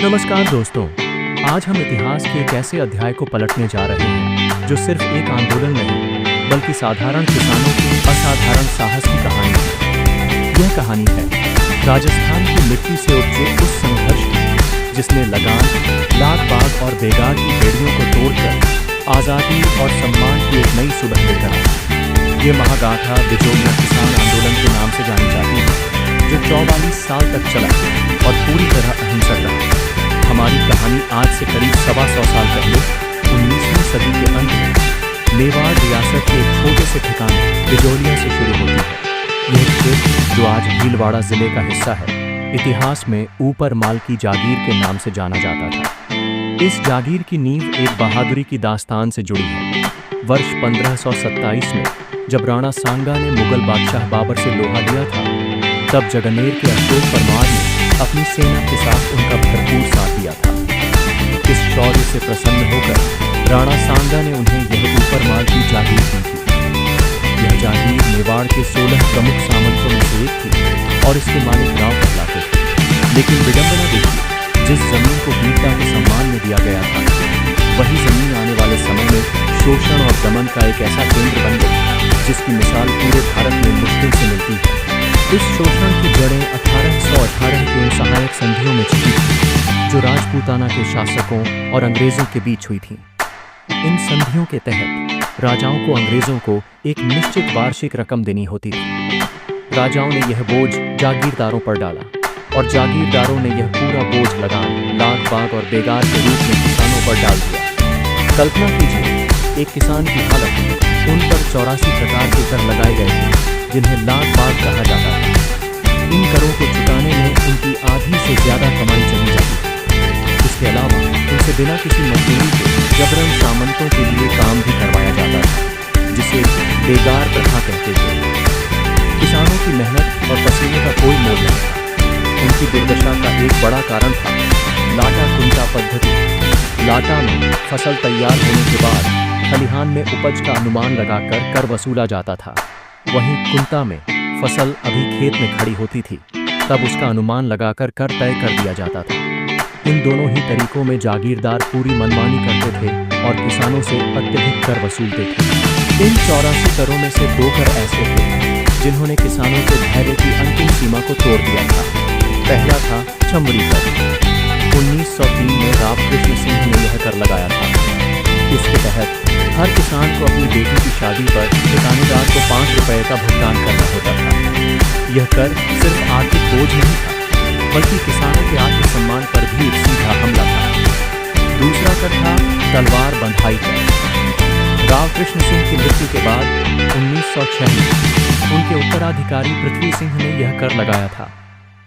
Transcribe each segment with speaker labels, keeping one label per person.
Speaker 1: नमस्कार दोस्तों, आज हम इतिहास के एक ऐसे अध्याय को पलटने जा रहे हैं जो सिर्फ एक आंदोलन नहीं बल्कि साधारण किसानों के असाधारण साहस की कहानी है। यह कहानी है राजस्थान की मिट्टी से उपजे उस संघर्ष की जिसने लगान, लाग बाग और बेगार की बेड़ियों को तोड़कर आज़ादी और सम्मान की एक नई सुबह लेकर आई। ये महागाथा बिजोलिया किसान आंदोलन के नाम से जानी जाती है, जो 44 साल तक चला और पूरी तरह अहिंसक रहा। हमारी कहानी आज से करीब 125 साल पहले 19वीं सदी के अंत में मेवाड़ रियासत के एक छोटे से ठिकाने बिजोलिया से शुरू होती है। यह क्षेत्र जो आज भीलवाड़ा जिले का हिस्सा है, इतिहास में ऊपर माल की जागीर के नाम से जाना जाता था। इस जागीर की नींव एक बहादुरी की दास्तान से जुड़ी है। वर्ष 1527 में जब राणा सांगा ने मुगल बादशाह बाबर से लोहा लिया था, तब जगनेर के अशोक परमार ने अपनी सेना के साथ उनका भरपूर साथ दिया था। इस शौर्य से प्रसन्न होकर राणा सांगा ने उन्हें यह ऊपर माल की जागीर दी थी। यह जागीर मेवाड़ के 16 प्रमुख सामंतों में से एक थी और इसके मालिक राव कहलाते थे। लेकिन विडंबना देखिए, जिस जमीन को वीरता के सम्मान में दिया गया था, वही जमीन आने वाले समय में शोषण और दमन का एक ऐसा केंद्र बन गई जिसकी मिसाल पूरे भारत में मुश्किल से मिलती है। इस शोषण की जड़ें 1818 की उन सहायक संधियों में छिपी थी जो राजपूताना के शासकों और अंग्रेजों के बीच हुई थीं। इन संधियों के तहत राजाओं को अंग्रेजों को एक निश्चित वार्षिक रकम देनी होती थी। राजाओं ने यह बोझ जागीरदारों पर डाला और जागीरदारों ने यह पूरा बोझ लगान, लाग बाग और बेगार के रूप में किसानों पर डाल दिया। कल्पना कीजिए, एक किसान की हालत। उन पर 84 प्रकार के कर लगाए गए थे जिन्हें लाग बाग कहा जाता था। इन करों को चुकाने में उनकी आधी से ज्यादा कमाई चली जाती थी। इसके अलावा उनसे बिना किसी मजदूरी के जबरन सामंतों के लिए काम भी करवाया जाता था, जिसे बेगार प्रथा कहते थे। किसानों की मेहनत और पसीने का कोई मोल नहीं था। उनकी दुर्दशा का एक बड़ा कारण था लाटा कुंटा पद्धति। लाटा में फसल तैयार होने के बाद खलिहान में उपज का अनुमान लगाकर कर वसूला जाता था। वहीं कुंता में फसल अभी खेत में खड़ी होती थी, तब उसका अनुमान लगाकर कर तय कर दिया जाता था। इन दोनों ही तरीकों में जागीरदार पूरी मनमानी करते थे और किसानों से अत्यधिक कर वसूलते थे। इन 84 करों में से 2 कर ऐसे थे जिन्होंने किसानों के धैर्य की अंतिम सीमा को तोड़ दिया था। पहला था चमड़ी कर। 1903 में राव कृष्ण सिंह ने यह कर लगाया था। इसके तहत हर किसान को अपनी बेटी की शादी पर ठिकानेदार को 5 रुपये का भुगतान करना होता था। यह कर सिर्फ आर्थिक बोझ नहीं था, बल्कि किसानों के आत्मसम्मान पर भी एक सीधा हमला था। दूसरा कर था तलवार बंधाई कर। राव कृष्ण सिंह की मृत्यु के बाद 1906 में उनके उत्तराधिकारी पृथ्वी सिंह ने यह कर लगाया था।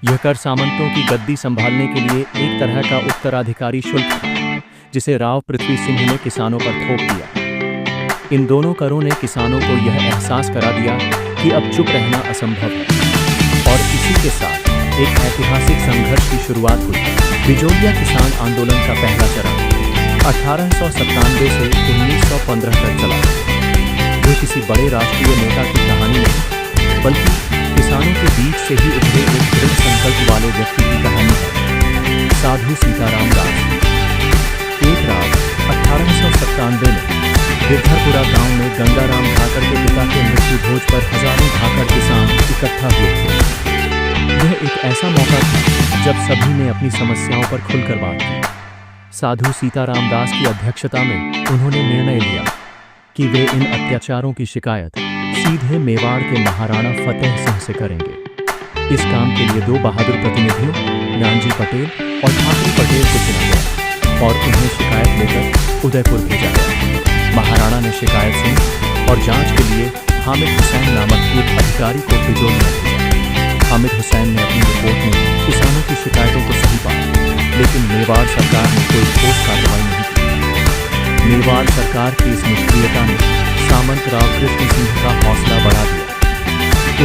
Speaker 1: यह कर सामंतों की गद्दी संभालने के लिए एक तरह का उत्तराधिकारी शुल्क था, जिसे राव पृथ्वी सिंह ने किसानों पर थोप दिया। इन दोनों करों ने किसानों को यह एहसास करा दिया कि अब चुप रहना असंभव है, और इसी के साथ एक ऐतिहासिक संघर्ष की शुरुआत हुई। बिजोलिया किसान आंदोलन का पहला चरण 1897 से 1915 तक चला। यह किसी बड़े राष्ट्रीय नेता की कहानी नहीं, बल्कि किसानों के बीच से ही उभरे एक दृढ़ संकल्प वाले व्यक्ति की कहानी है, साधु सीताराम दास। एक रात 1897 में गिरधरपुरा गांव में गंगाराम धाकड़ के पिता के मृत्यु भोज पर हजारों धाकड़ किसान इकट्ठा हुए थे। यह एक ऐसा मौका था जब सभी ने अपनी समस्याओं पर खुलकर बात की। साधु सीताराम दास की अध्यक्षता में उन्होंने निर्णय लिया कि वे इन अत्याचारों की शिकायत सीधे मेवाड़ के महाराणा फतेह सिंह से करेंगे। इस काम के लिए 2 बहादुर प्रतिनिधियों, नानजी पटेल और ठाकरे पटेल को चुना गया और उन्हें शिकायत लेकर उदयपुर भेजा गया। महाराणा ने शिकायत सुनी और जांच के लिए हामिद हुसैन नामक एक अधिकारी को बिजोलिया भेजा। हामिद हुसैन ने अपनी रिपोर्ट में किसानों की शिकायतों को सही पाया, लेकिन मेवाड़ सरकार ने कोई ठोस कार्रवाई नहीं की। मेवाड़ सरकार की इस निष्क्रियता ने सामंत राव कृष्ण सिंह का हौसला बढ़ा दिया।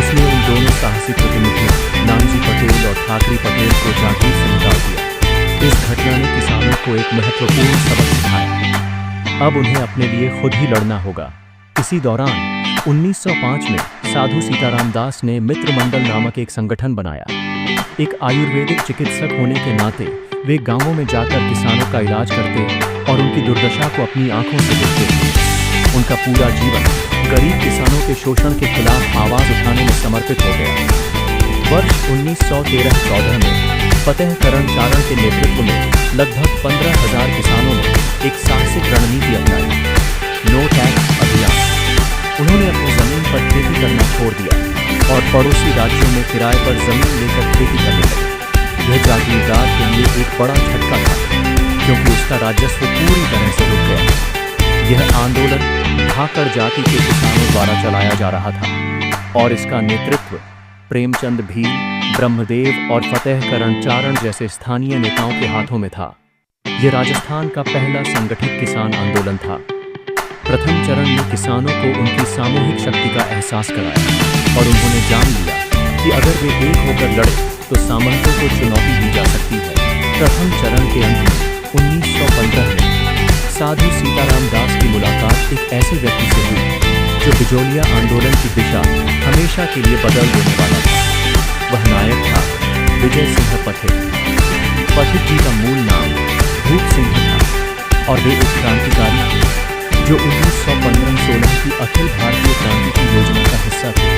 Speaker 1: उसने उन दोनों साहसी प्रतिनिधियों नानजी पटेल और ठाकरे पटेल को जागीर से निकाल दिया। इस घटना ने किसानों को एक महत्वपूर्ण सबक सिखाया। अब उन्हें अपने लिए खुद ही लड़ना होगा। इसी दौरान 1905 में साधु सीताराम दास ने मित्र मंडल नामक एक संगठन बनाया। एक आयुर्वेदिक चिकित्सक होने के नाते वे गांवों में जाकर किसानों का इलाज करते और उनकी दुर्दशा को अपनी आंखों से देखते थे। उनका पूरा जीवन गरीब किसानों के शोषण के खिलाफ आवाज उठाने में समर्पित हो गया। वर्ष 1913-14 में फतेह करण चारण के नेतृत्व में लगभग 15,000 किसानों ने एक साहसिक रणनीति अपनाई, नो टैक्स अभियान। उन्होंने अपनी जमीन पर खेती करना छोड़ दिया और पड़ोसी राज्यों में किराए पर जमीन लेकर खेती करने लगे। यह जागीरदार के लिए एक बड़ा झटका था, क्योंकि उसका राजस्व पूरी तरह से रुक गया। यह आंदोलन भाकड़ जाति के किसानों द्वारा चलाया जा रहा था और इसका नेतृत्व प्रेमचंद भील, ब्रह्मदेव और फतेह करण चारण जैसे स्थानीय नेताओं के हाथों में था। यह राजस्थान का पहला संगठित किसान आंदोलन था। प्रथम चरण में किसानों को उनकी सामूहिक शक्ति का एहसास कराया और उन्होंने जान लिया कि अगर वे एक होकर लड़े तो सामंतों को चुनौती दी जा सकती है। प्रथम चरण के अंत में 1915 में साधु सीताराम दास की मुलाकात एक ऐसे व्यक्ति से हुई जो बिजोलिया आंदोलन की दिशा हमेशा के लिए बदल देने वाला था। वह नायक था विजय सिंह पथिक। पथिक जी का मूल नाम भूप सिंह था और वे एक क्रांतिकारी थे जो 1915-16 की अखिल भारतीय क्रांति की योजना का हिस्सा थे।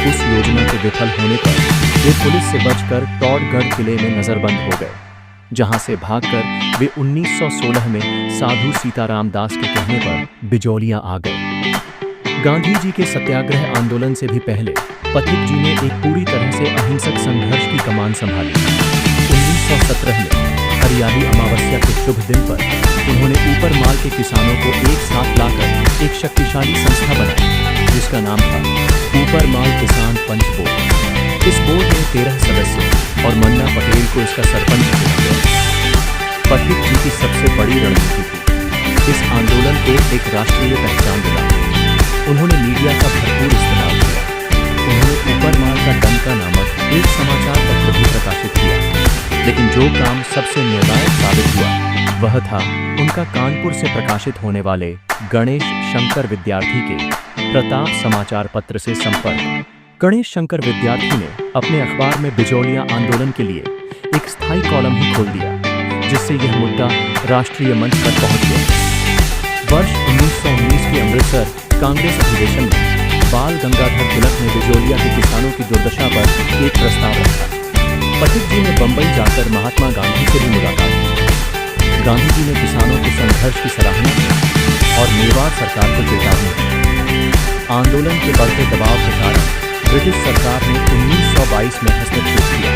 Speaker 1: उस योजना के विफल होने पर वे पुलिस से बचकर टॉडगढ़ किले में नजरबंद हो गए, जहां से भागकर वे 1916 में साधु सीताराम दास के कहने पर बिजोलिया आ गए। गांधी जी के सत्याग्रह आंदोलन से भी पहले पथिक जी ने एक पूरी तरह से अहिंसक संघर्ष की कमान संभाली। 1917 में हरियाली अमावस्या के शुभ दिन पर उन्होंने ऊपर माल के किसानों को एक साथ लाकर एक शक्तिशाली संस्था बनाई, जिसका नाम था ऊपर माल किसान पंच बोर्ड। इस बोर्ड में 13 सदस्य और मन्ना पटेल को इसका सरपंच चुना गया। पथिक जी की सबसे बड़ी रणनीति थी इस आंदोलन को एक राष्ट्रीय पहचान दिलाना। उन्होंने मीडिया का भरपूर इस्तेमाल किया। उन्होंने ऊपर माल का डंका नामक एक समाचार पत्र भी प्रकाशित किया, लेकिन जो काम सबसे निर्णायक साबित हुआ वह था उनका कानपुर से प्रकाशित होने वाले गणेश शंकर विद्यार्थी के प्रताप समाचार पत्र से संपर्क। गणेश शंकर विद्यार्थी ने अपने अखबार में बिजोलिया आंदोलन के लिए एक स्थायी कॉलम ही खोल दिया, जिससे यह मुद्दा राष्ट्रीय मंच पर पहुंच गया। वर्ष 1919 के अमृतसर कांग्रेस अधिवेशन में बाल गंगाधर तिलक ने बिजोलिया के किसानों की दुर्दशा पर एक प्रस्ताव रखा। पथिक जी ने बंबई जाकर महात्मा गांधी से भी मुलाकात की। गांधी जी ने किसानों के संघर्ष की सराहना की और मेवाड़ सरकार को चेतावनी दी। आंदोलन के बढ़ते दबाव के कारण ब्रिटिश सरकार ने 1922 में हस्तक्षेप किया।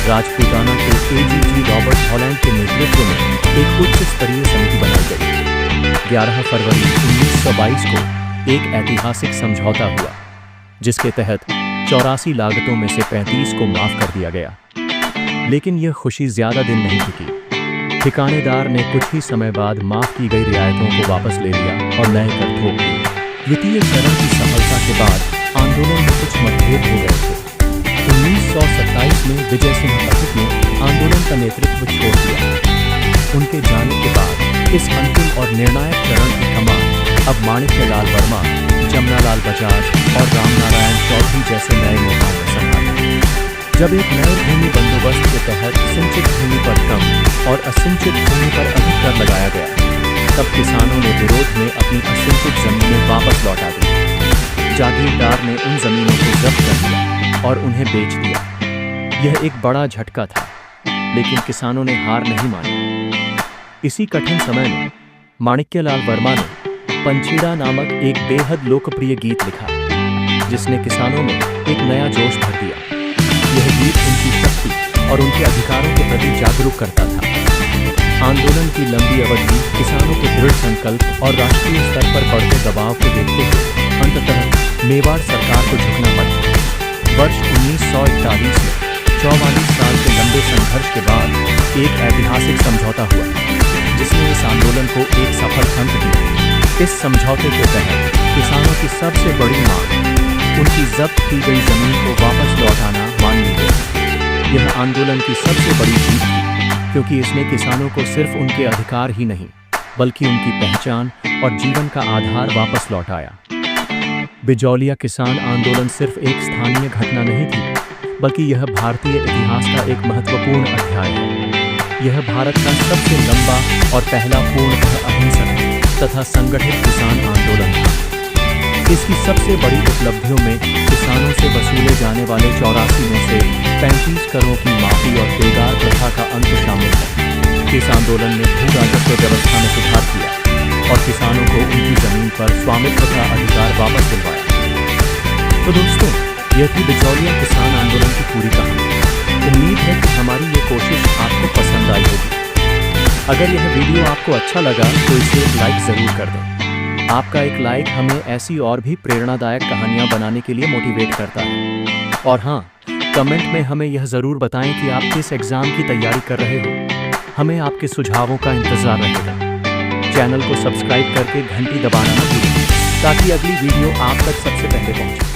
Speaker 1: राजपूताना के AGG रॉबर्ट हॉलैंड के नेतृत्व में एक उच्च स्तरीय समिति बनाई गई। 11 फरवरी 1922 को एक ऐतिहासिक समझौता हुआ, जिसके तहत 84 लागतों में से 35 को माफ कर दिया गया। लेकिन यह खुशी ज्यादा दिन नहीं टिकी। ठिकानेदार ने कुछ ही समय बाद माफ की गई रियायतों को वापस ले लिया और नए कर थोप दिए। द्वितीय चरण की सफलता के बाद आंदोलन में कुछ मतभेद हो गए थे। 1927 में विजय सिंह पथिक ने आंदोलन का नेतृत्व छोड़ दिया। उनके जाने के बाद इस अंतिम और निर्णायक चरण की कमान अब माणिक्यलाल वर्मा, जमनालाल बजाज और रामनारायण चौधरी जैसे नए नेताओं ने संभाली। जब एक नए भूमि बंदोबस्त के तहत सिंचित भूमि पर कम और असिंचित भूमि पर अधिक कर लगाया गया, तब किसानों ने विरोध में अपनी असिंचित जमीनें वापस लौटा दी। जागीरदार ने उन जमीनों को जब्त कर लिया और उन्हें बेच दिया। यह एक बड़ा झटका था, लेकिन किसानों ने हार नहीं मानी। इसी कठिन समय में माणिक्यलाल वर्मा ने पंछीड़ा नामक एक बेहद लोकप्रिय गीत लिखा, जिसने किसानों में एक नया जोश भर दिया। यह गीत उनकी शक्ति और उनके अधिकारों के प्रति जागरूक करता था। आंदोलन की लंबी अवधि, किसानों के दृढ़ संकल्प और राष्ट्रीय स्तर पर बढ़ते दबाव को देखते हुए अंततः मेवाड़ सरकार को झुकना पड़ा। वर्ष 1941 में 44 साल के लंबे संघर्ष के बाद एक ऐतिहासिक समझौता हुआ, जिसने इस आंदोलन को एक सफल अंत दिया। इस समझौते के तहत किसानों की सबसे बड़ी मांग, उनकी जब्त की गई जमीन को वापस लौटाना, मान ली गई। यह आंदोलन की सबसे बड़ी जीत थी, क्योंकि इसने किसानों को सिर्फ उनके अधिकार ही नहीं, बल्कि उनकी पहचान और जीवन का आधार वापस लौटाया। बिजोलिया किसान आंदोलन सिर्फ एक स्थानीय घटना नहीं थी, बल्कि यह भारतीय इतिहास का एक महत्वपूर्ण अध्याय है। यह भारत का सबसे लंबा और पहला पूर्णतः अहिंसक तथा संगठित किसान आंदोलन था। इसकी सबसे बड़ी उपलब्धियों में किसानों से वसूले जाने वाले 84 में से 35 करोड़ की माफी और बेगार प्रथा का अंत शामिल है। इस आंदोलन ने भू राजस्व व्यवस्था में सुधार किया और किसानों को उनकी जमीन पर स्वामित्व का अधिकार वापस दिलवाया। तो दोस्तों, यह थी बिचौलिया किसान आंदोलन की पूरी कहानी। उम्मीद है कि हमारी ये कोशिश आपको पसंद आई होगी। अगर यह वीडियो आपको अच्छा लगा तो इसे लाइक ज़रूर कर दें। आपका एक लाइक हमें ऐसी और भी प्रेरणादायक कहानियाँ बनाने के लिए मोटिवेट करता है। और हाँ, कमेंट में हमें यह ज़रूर बताएं कि आप किस एग्ज़ाम की तैयारी कर रहे हो। हमें आपके सुझावों का इंतज़ार रहेगा। चैनल को सब्सक्राइब करके घंटी दबाना न भूलें ताकि अगली वीडियो आप तक सबसे पहले पहुँचे।